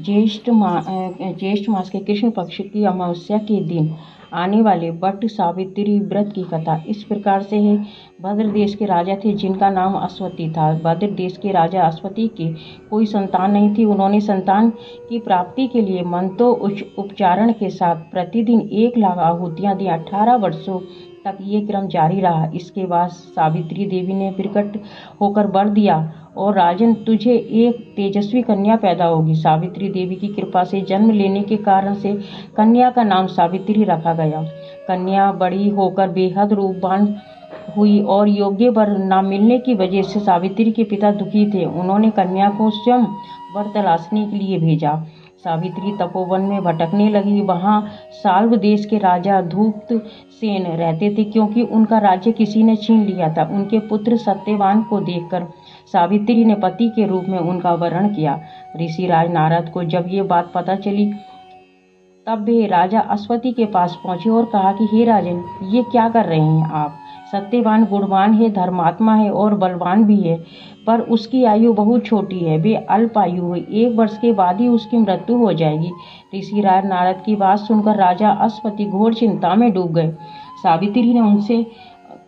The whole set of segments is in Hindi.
ज्येष्ठ मास के कृष्ण पक्ष की अमावस्या के दिन आने वाले वट सावित्री व्रत की कथा इस प्रकार से है। भद्र देश के राजा थे जिनका नाम अश्वति था। भद्र देश के राजा अश्वति के कोई संतान नहीं थी। उन्होंने संतान की प्राप्ति के लिए मंत्रों उपचारण के साथ प्रतिदिन 1,00,000 आहुतियां दी। 18 वर्षों तक ये क्रम जारी रहा। इसके बाद सावित्री देवी ने प्रकट होकर वर दिया और राजन तुझे एक तेजस्वी कन्या पैदा होगी। सावित्री देवी की कृपा से जन्म लेने के कारण से कन्या का नाम सावित्री रखा गया। कन्या बड़ी होकर बेहद रूपवान हुई और योग्य वर न मिलने की वजह से सावित्री के पिता दुखी थे। उन्होंने कन्या को स्वयं वर तलाशने के लिए भेजा। सावित्री तपोवन में भटकने लगी। वहां साल्व देश के राजा धूप्त सेन रहते थे क्योंकि उनका राज्य किसी ने छीन लिया था। उनके पुत्र सत्यवान को देखकर सावित्री ने पति के रूप में उनका वरण किया। ऋषिराज नारद को जब ये बात पता चली तब वे राजा अश्वति के पास पहुंचे और कहा कि हे राजन, ये क्या कर रहे हैं आप? सत्यवान गुणवान है, धर्मात्मा है और बलवान भी है, पर उसकी आयु बहुत छोटी है। वे अल्प आयु है, 1 वर्ष के बाद ही उसकी मृत्यु हो जाएगी। ऋषिराज नारद की बात सुनकर राजा अश्वति घोर चिंता में डूब गए। सावित्री ने उनसे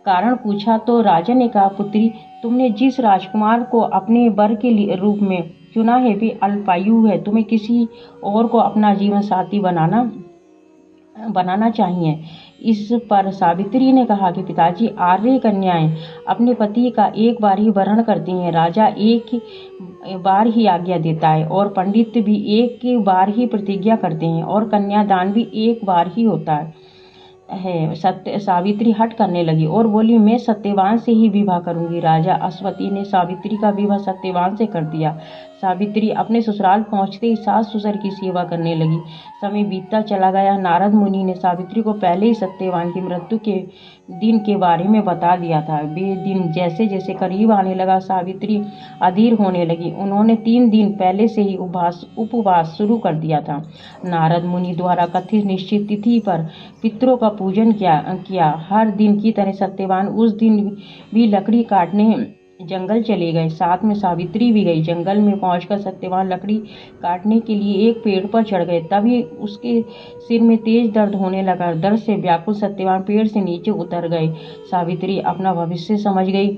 कारण पूछा तो राजा ने कहा, पुत्री, तुमने जिस राजकुमार को अपने वर के रूप में चुना है वे अल्पायु है। तुम्हें किसी और को अपना जीवन साथी बनाना चाहिए। इस पर सावित्री ने कहा कि पिताजी, आर्य कन्याएं अपने पति का एक बार ही वरण करती हैं। राजा एक बार ही आज्ञा देता है और पंडित भी एक बार ही प्रतिज्ञा करते हैं और कन्यादान भी एक बार ही होता है। सावित्री हट करने लगी और बोली, मैं सत्यवान से ही विवाह करूंगी। राजा अश्वति ने सावित्री का विवाह सत्यवान से कर दिया। सावित्री अपने ससुराल पहुंचते ही सास ससुर की सेवा करने लगी। समय बीतता चला गया। नारद मुनि ने सावित्री को पहले ही सत्यवान की मृत्यु के दिन के बारे में बता दिया था। वे दिन जैसे जैसे करीब आने लगा, सावित्री अधीर होने लगी। उन्होंने 3 दिन पहले से ही उपवास शुरू कर दिया था। नारद मुनि द्वारा कथित निश्चित तिथि पर पितरों का पूजन किया। हर दिन की तरह सत्यवान उस दिन भी लकड़ी काटने जंगल चले गए। साथ में सावित्री भी गई। जंगल में पहुंचकर सत्यवान लकड़ी काटने के लिए एक पेड़ पर चढ़ गए। तभी उसके सिर में तेज दर्द होने लगा। दर्द से व्याकुल सत्यवान पेड़ से नीचे उतर गए। सावित्री अपना भविष्य समझ गई।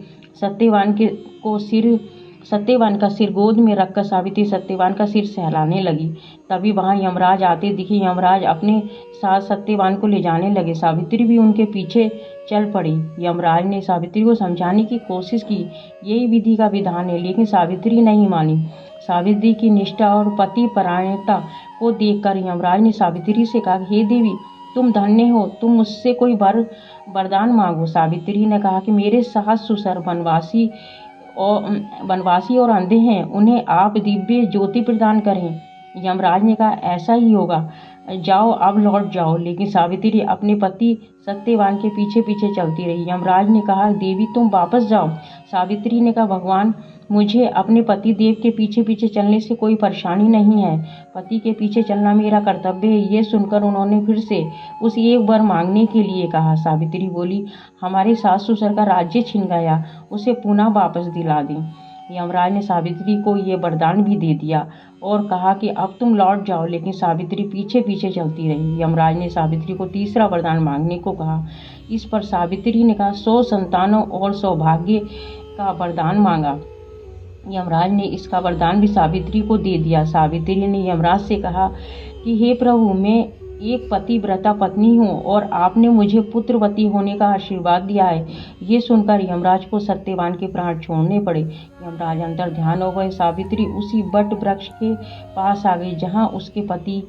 सत्यवान का सिर गोद में रखकर सावित्री सत्यवान का सिर सहलाने लगी। तभी वहां यमराज आते दिखे। यमराज अपने साथ सत्यवान को ले जाने लगे। सावित्री भी उनके पीछे चल पड़ी। यमराज ने सावित्री को समझाने की कोशिश की, यही विधि का विधान है, लेकिन सावित्री नहीं मानी। सावित्री की निष्ठा और पति परायणता को देखकर यमराज ने सावित्री से कहा, हे देवी, तुम धन्य हो, तुम मुझसे कोई वरदान मांगो। सावित्री ने कहा कि मेरे सास ससुर वनवासी और अंधे हैं, उन्हें आप दिव्य ज्योति प्रदान करें। यमराज ने कहा, ऐसा ही होगा, जाओ, अब लौट जाओ। लेकिन सावित्री अपने पति सत्यवान के पीछे पीछे चलती रही। यमराज ने कहा, देवी, तुम वापस जाओ। सावित्री ने कहा, भगवान, मुझे अपने पति देव के पीछे पीछे चलने से कोई परेशानी नहीं है। पति के पीछे चलना मेरा कर्तव्य है। ये सुनकर उन्होंने फिर से उस एक वर मांगने के लिए कहा। सावित्री बोली, हमारे सास ससुर का राज्य छिन गया, उसे पुनः वापस दिला दें। यमराज ने सावित्री को ये वरदान भी दे दिया और कहा कि अब तुम लौट जाओ। लेकिन सावित्री पीछे पीछे चलती रही। यमराज ने सावित्री को तीसरा वरदान मांगने को कहा। इस पर सावित्री ने कहा, 100 संतानों और सौभाग्य का वरदान मांगा। यमराज ने इसका वरदान भी सावित्री को दे दिया। सावित्री ने यमराज से कहा कि हे प्रभु, मैं एक पतिव्रता पत्नी हूँ और आपने मुझे पुत्रवती होने का आशीर्वाद दिया है। ये सुनकर यमराज को सत्यवान के प्राण छोड़ने पड़े। यमराज अंतर ध्यान हो गए। सावित्री उसी वट वृक्ष के पास आ गई जहाँ उसके पति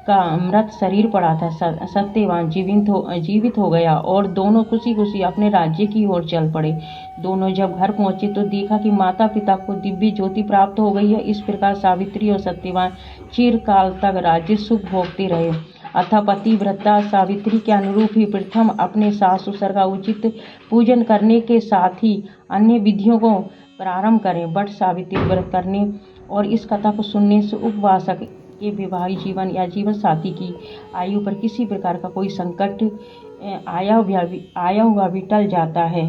का मृत शरीर पड़ा था। सत्यवान जीवित हो गया और दोनों खुशी खुशी अपने राज्य की ओर चल पड़े। दोनों जब घर पहुंचे तो देखा कि माता पिता को दिव्य ज्योति प्राप्त हो गई है। इस प्रकार सावित्री और सत्यवान चिरकाल तक राज्य सुख भोगते रहे। अतः पतिव्रता सावित्री के अनुरूप ही प्रथम अपने सास ससुर का उचित पूजन करने के साथ ही अन्य विधियों को प्रारंभ करें। वट सावित्री व्रत करने और इस कथा को सुनने से उपवासक के वैवाहिक जीवन या जीवन साथी की आयु पर किसी प्रकार का कोई संकट आया हुआ भी टल जाता है।